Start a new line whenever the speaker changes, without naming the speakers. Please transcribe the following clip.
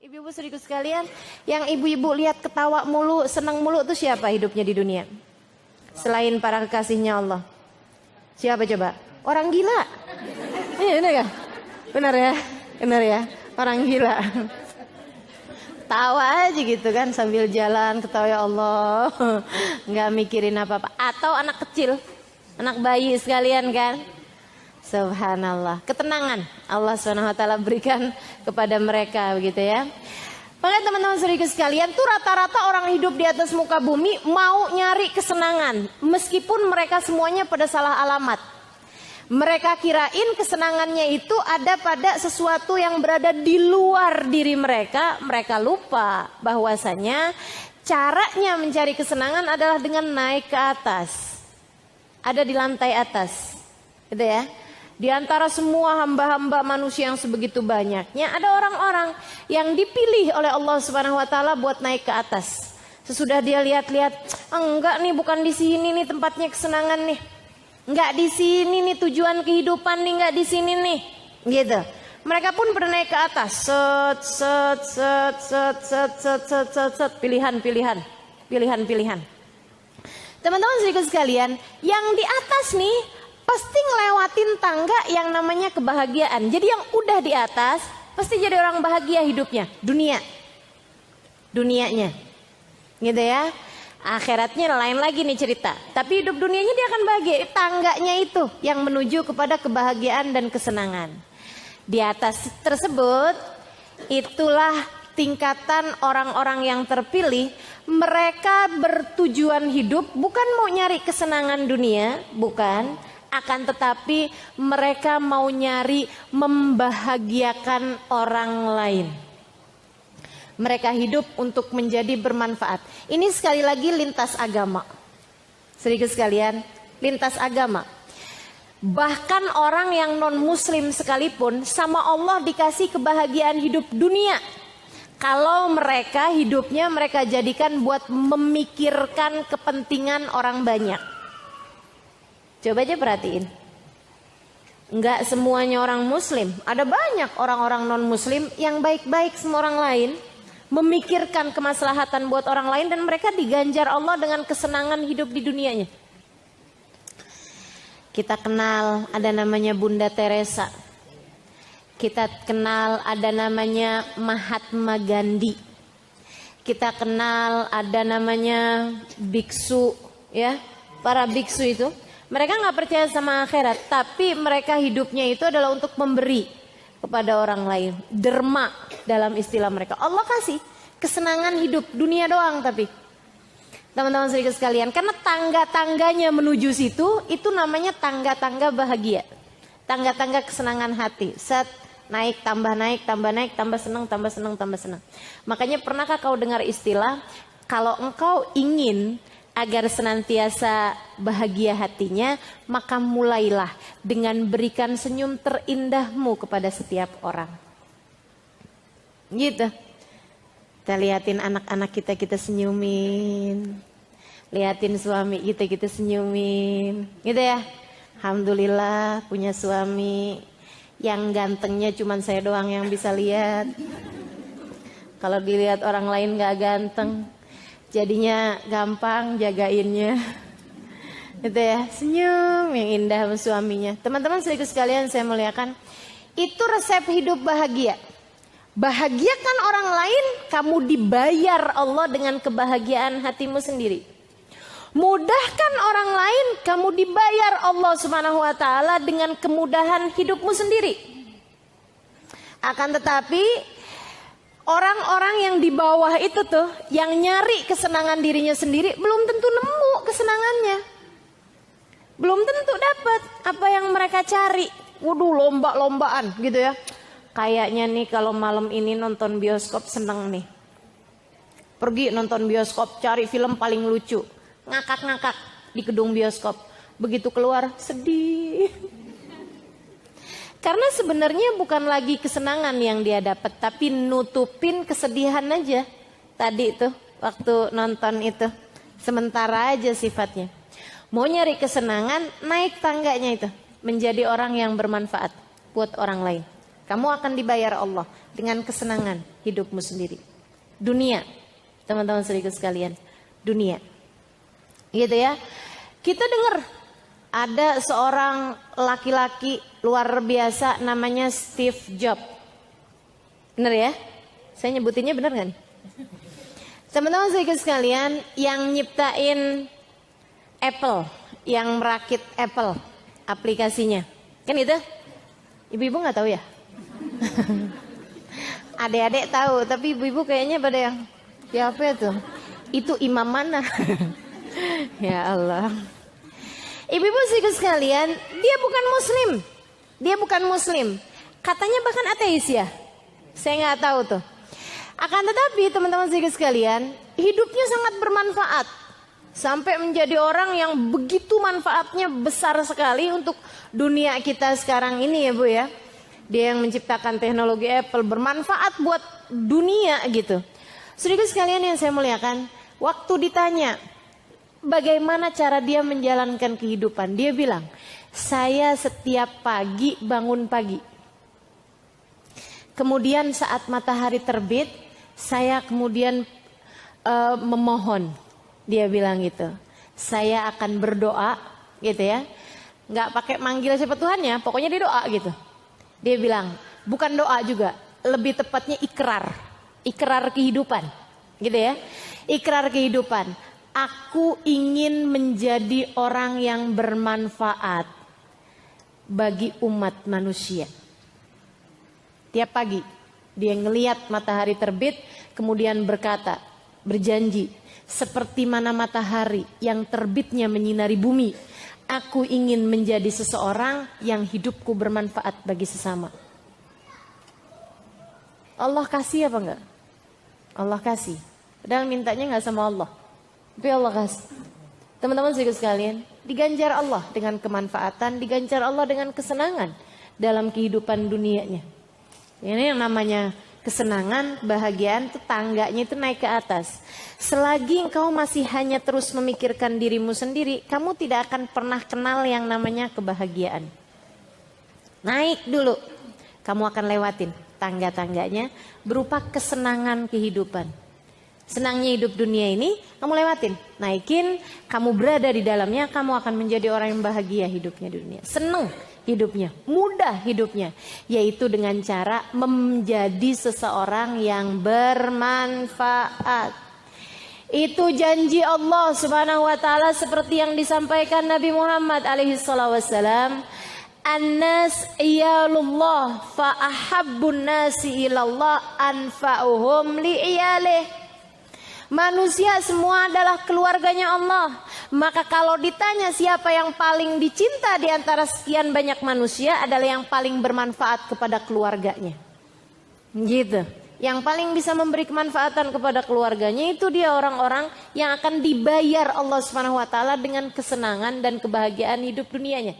Ibu-ibu saudaraku sekalian, yang ibu-ibu lihat ketawa mulu, senang mulu itu siapa hidupnya di dunia? Selain para kekasihnya Allah. Siapa coba? Orang gila. Iya, benar ya? Benar ya? Benar ya? Orang gila. Tawa aja gitu kan sambil jalan, ketawa ya Allah. Nggak mikirin apa-apa. Atau anak kecil, anak bayi sekalian kan? Subhanallah, ketenangan Allah SWT berikan kepada mereka begitu ya. Maka teman-teman saudaraku sekalian tuh rata-rata orang hidup di atas muka bumi mau nyari kesenangan meskipun mereka semuanya pada salah alamat. Mereka kirain kesenangannya itu ada pada sesuatu yang berada di luar diri mereka. Mereka lupa bahwasanya caranya mencari kesenangan adalah dengan naik ke atas. Ada di lantai atas, gitu ya. Di antara semua hamba-hamba manusia yang sebegitu banyaknya, ada orang-orang yang dipilih oleh Allah Subhanahu wa taala buat naik ke atas. Sesudah dia lihat-lihat, enggak nih, bukan di sini nih tempatnya kesenangan nih. Enggak di sini nih tujuan kehidupan nih, enggak di sini nih. Gitu. Mereka pun pernah naik ke atas. Pilihan. Teman-teman saudaraku sekalian, yang di atas nih pasti ngelewatin tangga yang namanya kebahagiaan. Jadi yang udah di atas pasti jadi orang bahagia hidupnya, dunianya, gitu ya. Akhiratnya lain lagi nih cerita. Tapi hidup dunianya dia akan bahagia. Tangganya itu yang menuju kepada kebahagiaan dan kesenangan. Di atas tersebut itulah tingkatan orang-orang yang terpilih. Mereka bertujuan hidup bukan mau nyari kesenangan dunia, bukan. Akan tetapi mereka mau nyari membahagiakan orang lain. Mereka hidup untuk menjadi bermanfaat. Ini sekali lagi lintas agama. Sedikit sekalian, lintas agama. Bahkan orang yang non muslim sekalipun sama Allah dikasih kebahagiaan hidup dunia. Kalau mereka hidupnya mereka jadikan buat memikirkan kepentingan orang banyak. Coba aja perhatiin. Enggak semuanya orang muslim. Ada banyak orang-orang non muslim yang baik-baik sama orang lain. Memikirkan kemaslahatan buat orang lain. Dan mereka diganjar Allah dengan kesenangan hidup di dunianya. Kita kenal ada namanya Bunda Teresa. Kita kenal ada namanya Mahatma Gandhi. Kita kenal ada namanya biksu, ya, para biksu itu. Mereka nggak percaya sama akhirat, tapi mereka hidupnya itu adalah untuk memberi kepada orang lain. Derma dalam istilah mereka. Allah kasih kesenangan hidup dunia doang tapi. Teman-teman sedikit sekalian, karena tangga-tangganya menuju situ, itu namanya tangga-tangga bahagia. Tangga-tangga kesenangan hati. Set, naik, tambah senang. Makanya pernahkah kau dengar istilah, kalau engkau ingin agar senantiasa bahagia hatinya, maka mulailah dengan berikan senyum terindahmu kepada setiap orang. Gitu. Kita liatin anak-anak kita senyumin. Liatin suami kita senyumin. Gitu ya. Alhamdulillah punya suami yang gantengnya cuman saya doang yang bisa lihat. Kalau dilihat orang lain gak ganteng, jadinya gampang jagainnya. Gitu ya, senyum yang indah sama suaminya. Teman-teman sedikit sekalian saya muliakan, itu resep hidup bahagia. Bahagiakan orang lain, kamu dibayar Allah dengan kebahagiaan hatimu sendiri. Mudahkan orang lain, kamu dibayar Allah Subhanahu wa taala dengan kemudahan hidupmu sendiri. Akan tetapi orang-orang yang di bawah itu tuh, yang nyari kesenangan dirinya sendiri, belum tentu nemu kesenangannya. Belum tentu dapat apa yang mereka cari. Waduh, lomba-lombaan gitu ya. Kayaknya nih kalau malam ini nonton bioskop seneng nih. Pergi nonton bioskop, cari film paling lucu. Ngakak-ngakak di gedung bioskop. Begitu keluar, sedih. Karena sebenarnya bukan lagi kesenangan yang dia dapat, tapi nutupin kesedihan aja. Tadi tuh waktu nonton itu, sementara aja sifatnya. Mau nyari kesenangan, naik tangganya itu, menjadi orang yang bermanfaat buat orang lain. Kamu akan dibayar Allah dengan kesenangan hidupmu sendiri. Dunia, teman-teman saudaraku sekalian, dunia. Gitu ya. Kita dengar ada seorang laki-laki luar biasa namanya Steve Jobs. Bener ya? Saya nyebutinnya bener gak nih? Teman-teman saudaraku sekalian, yang nyiptain Apple, yang merakit Apple aplikasinya. Kan itu? Ibu-ibu gak tahu ya? Adik-adik tahu, tapi ibu-ibu kayaknya pada yang siapa itu? Itu imam mana? Ya Allah. Ibu-ibu sekalian, dia bukan muslim. Dia bukan muslim. Katanya bahkan ateis ya. Saya nggak tahu tuh. Akan tetapi teman-teman sekalian, hidupnya sangat bermanfaat. Sampai menjadi orang yang begitu manfaatnya besar sekali untuk dunia kita sekarang ini ya Bu ya. Dia yang menciptakan teknologi Apple bermanfaat buat dunia gitu. Saudara sekalian yang saya muliakan, waktu ditanya bagaimana cara dia menjalankan kehidupan, dia bilang, saya setiap pagi bangun pagi. Kemudian saat matahari terbit, saya kemudian memohon. Dia bilang gitu. Saya akan berdoa gitu ya. Nggak pakai manggil siapa Tuhannya, pokoknya dia doa gitu. Dia bilang, bukan doa juga, lebih tepatnya ikrar. Ikrar kehidupan. Gitu ya. Ikrar kehidupan. Aku ingin menjadi orang yang bermanfaat bagi umat manusia. Tiap pagi dia ngelihat matahari terbit, kemudian berkata, berjanji, seperti mana matahari yang terbitnya menyinari bumi, aku ingin menjadi seseorang yang hidupku bermanfaat bagi sesama. Allah kasih apa enggak? Allah kasih. Padahal mintanya enggak sama Allah. Tapi Allah kasih. Teman-teman sekalian, diganjar Allah dengan kemanfaatan, diganjar Allah dengan kesenangan dalam kehidupan dunianya. Ini yang namanya kesenangan, kebahagiaan itu tangganya itu naik ke atas. Selagi engkau masih hanya terus memikirkan dirimu sendiri, kamu tidak akan pernah kenal yang namanya kebahagiaan. Naik dulu, kamu akan lewatin tangga-tangganya berupa kesenangan kehidupan. Senangnya hidup dunia ini, kamu lewatin, naikin, kamu berada di dalamnya, kamu akan menjadi orang yang bahagia hidupnya di dunia. Senang hidupnya, mudah hidupnya, yaitu dengan cara menjadi seseorang yang bermanfaat. Itu janji Allah Subhanahu wa taala seperti yang disampaikan Nabi Muhammad alaihi wasallam. An-nas iyalullah fa ahabbun nasi ilallah anfa'uhum li iyalih. Manusia semua adalah keluarganya Allah. Maka kalau ditanya siapa yang paling dicinta di antara sekian banyak manusia, adalah yang paling bermanfaat kepada keluarganya. Gitu. Yang paling bisa memberi kemanfaatan kepada keluarganya itu dia orang-orang yang akan dibayar Allah Subhanahu wa taala dengan kesenangan dan kebahagiaan hidup dunianya.